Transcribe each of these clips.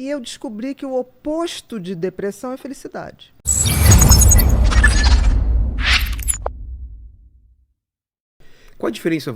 e eu descobri que o oposto de depressão é felicidade. Qual a diferença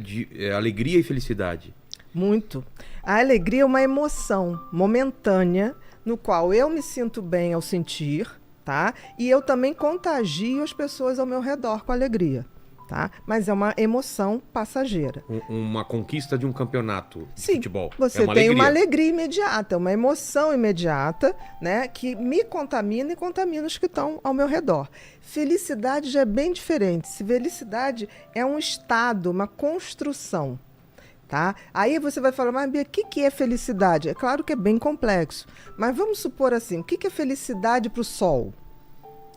de alegria e felicidade? Muito. A alegria é uma emoção momentânea no qual eu me sinto bem ao sentir, tá? E eu também contagio as pessoas ao meu redor com alegria, tá? Mas é uma emoção passageira. Uma conquista de um campeonato de Sim, futebol. você uma tem alegria. uma alegria imediata, uma emoção imediata, né? Que me contamina e contamina os que estão ao meu redor. Felicidade já é bem diferente. Felicidade é um estado, uma construção. Tá? Aí você vai falar, mas Bia, o que é felicidade? É claro que é bem complexo, mas vamos supor assim, o que é felicidade para o Sol?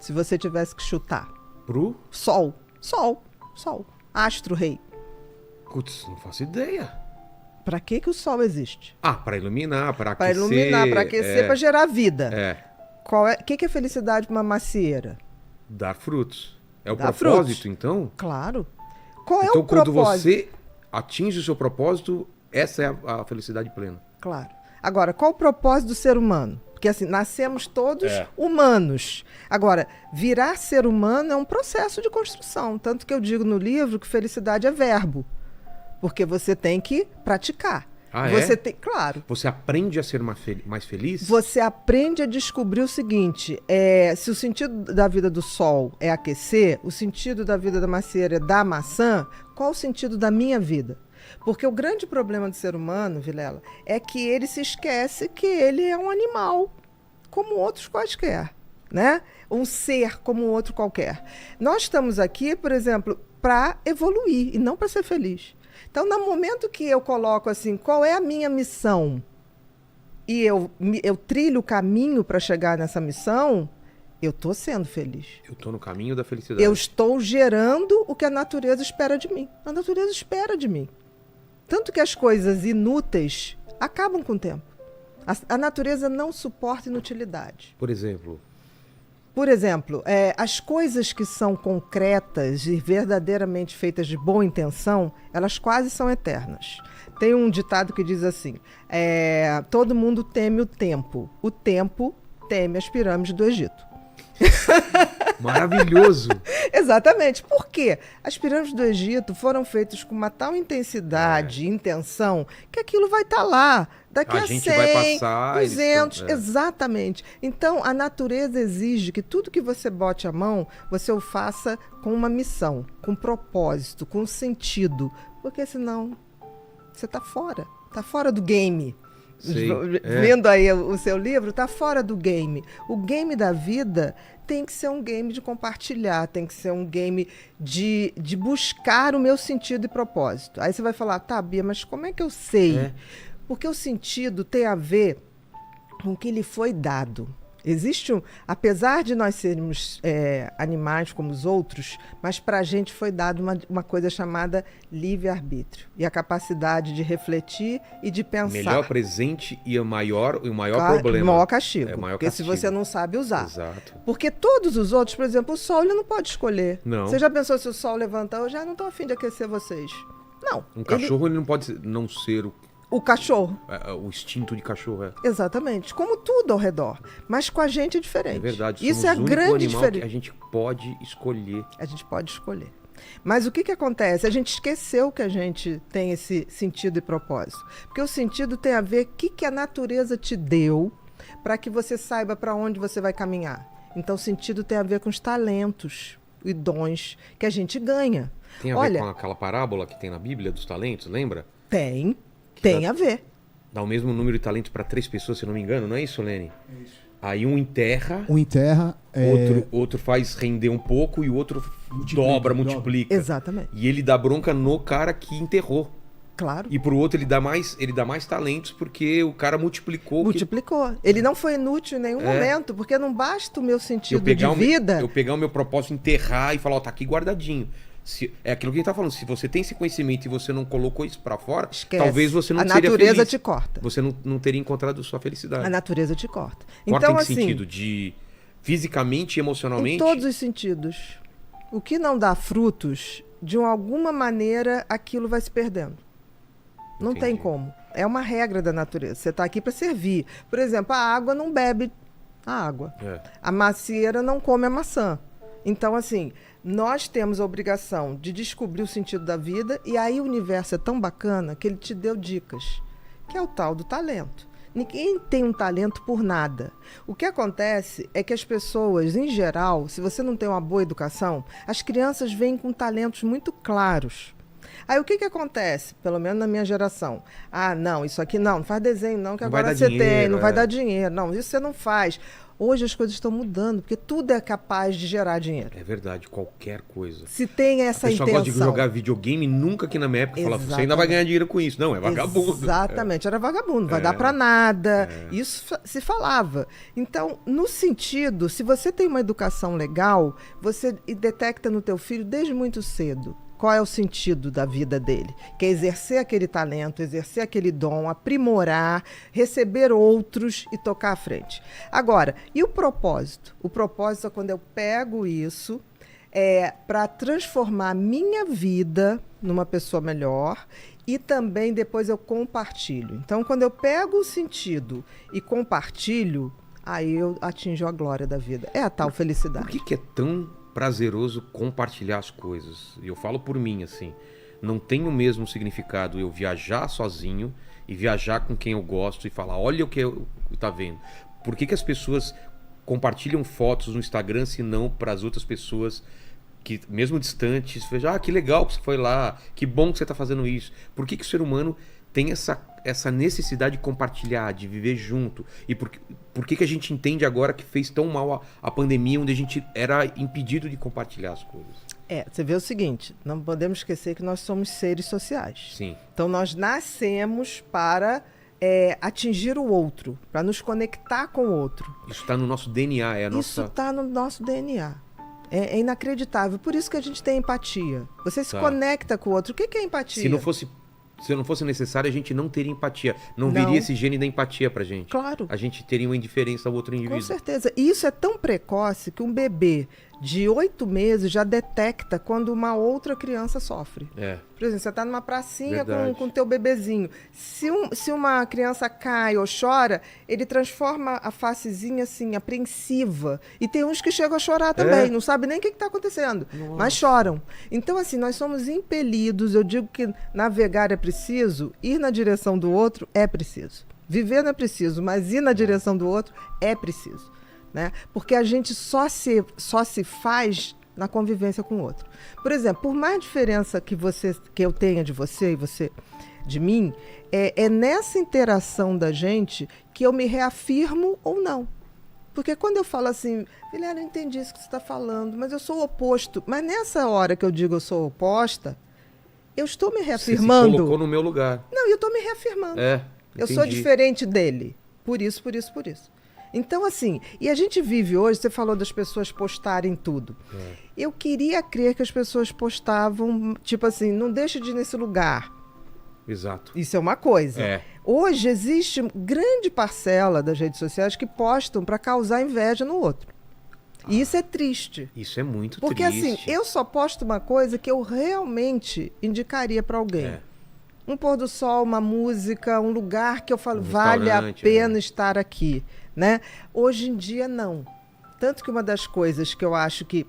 Se você tivesse que chutar. Pro? Sol, astro-rei. Putz, não faço ideia. Para que o Sol existe? Para iluminar, para Para aquecer. iluminar, para aquecer, para gerar vida. É. O que é felicidade para uma macieira? Dar frutos. É o Dar propósito, frutos. então? Claro. Qual é então, o propósito? quando você atinge o seu propósito, essa é a felicidade plena. Claro. Agora, qual o propósito do ser humano? Porque assim, nascemos todos humanos. Agora, virar ser humano é um processo de construção. Tanto que eu digo no livro que felicidade é verbo. Porque você tem que praticar. Você tem, claro. Você aprende a ser mais feliz? Você aprende a descobrir o seguinte, se o sentido da vida do sol é aquecer, o sentido da vida da macieira é dar maçã, qual o sentido da minha vida? Porque o grande problema do ser humano, Vilela, é que ele se esquece que ele é um animal, como outros quaisquer, né? Um ser como outro qualquer. Nós estamos aqui, por exemplo, para evoluir e não para ser feliz. Então, no momento que eu coloco assim, qual é a minha missão? E eu trilho o caminho para chegar nessa missão, eu estou sendo feliz. Eu estou no caminho da felicidade. Eu estou gerando o que a natureza espera de mim. A natureza espera de mim. Tanto que as coisas inúteis acabam com o tempo. A natureza não suporta inutilidade. Por exemplo? Por exemplo, as coisas que são concretas e verdadeiramente feitas de boa intenção, elas quase são eternas. Tem um ditado que diz assim, todo mundo teme o tempo teme as pirâmides do Egito. Maravilhoso! Exatamente. Por quê? As pirâmides do Egito foram feitas com uma tal intensidade e intenção que aquilo vai estar lá daqui a 100, vai passar, 200, exatamente. Então, a natureza exige que tudo que você bote a mão, você o faça com uma missão, com propósito, com sentido, porque senão você está fora do game. Vendo aí o seu livro, está fora do game. O game da vida tem que ser um game de compartilhar, tem que ser um game de buscar o meu sentido e propósito. Aí você vai falar, tá, Bia, mas como é que eu sei? Porque o sentido tem a ver com o que lhe foi dado. Existe apesar de nós sermos animais como os outros, mas para a gente foi dado uma coisa chamada livre-arbítrio. E a capacidade de refletir e de pensar. Melhor presente e o maior problema. O maior castigo. Porque se você não sabe usar. Exato. Porque todos os outros, por exemplo, o sol, ele não pode escolher. Não. Você já pensou se o sol levantar, eu já não estou a fim de aquecer vocês. Não. Um cachorro ele não pode não ser o cachorro. O instinto de cachorro. Exatamente. Como tudo ao redor. Mas com a gente é diferente. É verdade. Isso é a grande diferença. Que a gente pode escolher. A gente pode escolher. Mas o que acontece? A gente esqueceu que a gente tem esse sentido e propósito. Porque o sentido tem a ver com o que a natureza te deu para que você saiba para onde você vai caminhar. Então, o sentido tem a ver com os talentos e dons que a gente ganha. Tem a ver com aquela parábola que tem na Bíblia dos talentos, lembra? Tem a ver. Dá o mesmo número de talentos para 3 pessoas, se não me engano, não é isso, Lene? É isso. Aí um enterra, outro faz render um pouco e o outro multiplica. Exatamente. E ele dá bronca no cara que enterrou. Claro. E pro outro ele dá mais talentos porque o cara multiplicou. Ele não foi inútil em nenhum momento, porque não basta o meu sentido de vida. Eu pegar o meu propósito, enterrar e falar, tá aqui guardadinho. É aquilo que a gente tá falando, se você tem esse conhecimento e você não colocou isso pra fora, esquece. Talvez você não seria feliz. A natureza te corta. Você não teria encontrado sua felicidade. A natureza te corta. Corta então, em assim, sentido de fisicamente e emocionalmente? Em todos os sentidos. O que não dá frutos, de alguma maneira, aquilo vai se perdendo. Não tem como. É uma regra da natureza. Você está aqui para servir. Por exemplo, a água não bebe a água. A macieira não come a maçã. Então, assim, nós temos a obrigação de descobrir o sentido da vida, e aí o universo é tão bacana que ele te deu dicas, que é o tal do talento. Ninguém tem um talento por nada. O que acontece é que as pessoas, em geral, se você não tem uma boa educação, as crianças vêm com talentos muito claros. Aí o que acontece? Pelo menos na minha geração. Ah, não, isso aqui não faz desenho não, que agora você tem, não vai dar dinheiro. Não, isso você não faz. Hoje as coisas estão mudando, porque tudo é capaz de gerar dinheiro. É verdade, qualquer coisa. Se tem essa intenção. A pessoa gosta de jogar videogame, nunca que na minha época falava, você ainda vai ganhar dinheiro com isso. Não, é vagabundo. Exatamente, era vagabundo, não vai dar pra nada. Isso se falava. Então, no sentido, se você tem uma educação legal, você detecta no teu filho desde muito cedo qual é o sentido da vida dele, que é exercer aquele talento, exercer aquele dom, aprimorar, receber outros e tocar à frente. Agora, e o propósito? O propósito é quando eu pego isso para transformar a minha vida numa pessoa melhor, e também depois eu compartilho. Então, quando eu pego o sentido e compartilho, aí eu atinjo a glória da vida. É a tal felicidade. Por que é tão prazeroso compartilhar as coisas? Eu falo por mim, assim, não tem o mesmo significado eu viajar sozinho e viajar com quem eu gosto e falar, olha o que eu tá vendo. Por que as pessoas compartilham fotos no Instagram se não para as outras pessoas que, mesmo distantes, vejam, que legal que você foi lá, que bom que você está fazendo isso. Por que o ser humano tem essa necessidade de compartilhar, de viver junto? E por que a gente entende agora que fez tão mal a pandemia, onde a gente era impedido de compartilhar as coisas? Você vê o seguinte, não podemos esquecer que nós somos seres sociais. Sim. Então nós nascemos para atingir o outro, para nos conectar com o outro. Isso está no nosso DNA, Isso está no nosso DNA. É inacreditável. Por isso que a gente tem empatia. Você se conecta com o outro. O que é empatia? Se não fosse necessário, a gente não teria empatia. Não viria esse gene da empatia pra gente. Claro. A gente teria uma indiferença ao outro indivíduo. Com certeza. E isso é tão precoce que um bebê de 8 meses já detecta quando uma outra criança sofre. Por exemplo, você está numa pracinha com o teu bebezinho. Se uma criança cai ou chora, ele transforma a facezinha assim, apreensiva. E tem uns que chegam a chorar também, não sabe nem o que está acontecendo, mas choram. Então, assim, nós somos impelidos, eu digo que navegar é preciso, ir na direção do outro é preciso. Viver não é preciso, mas ir na direção do outro é preciso. Né? Porque a gente só se faz na convivência com o outro. Por exemplo, por mais diferença que eu tenha de você e você de mim, é nessa interação da gente que eu me reafirmo ou não. Porque quando eu falo assim, eu não entendi isso que você está falando, mas eu sou o oposto. Mas nessa hora que eu digo eu sou oposta, eu estou me reafirmando. Você se colocou no meu lugar. Não, eu estou me reafirmando. Eu sou diferente dele. Por isso. Então, assim, e a gente vive hoje, você falou das pessoas postarem tudo. Eu queria crer que as pessoas postavam, tipo assim, não deixa de ir nesse lugar. Exato. Isso é uma coisa. Hoje existe grande parcela das redes sociais que postam para causar inveja no outro. E isso é triste. Isso é muito triste. Porque assim, eu só posto uma coisa que eu realmente indicaria para alguém. Um pôr do sol, uma música, um lugar que eu falo, vale a pena estar aqui. Né? Hoje em dia, não. Tanto que uma das coisas que eu acho que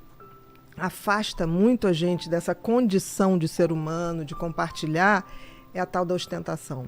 afasta muito a gente dessa condição de ser humano, de compartilhar, é a tal da ostentação.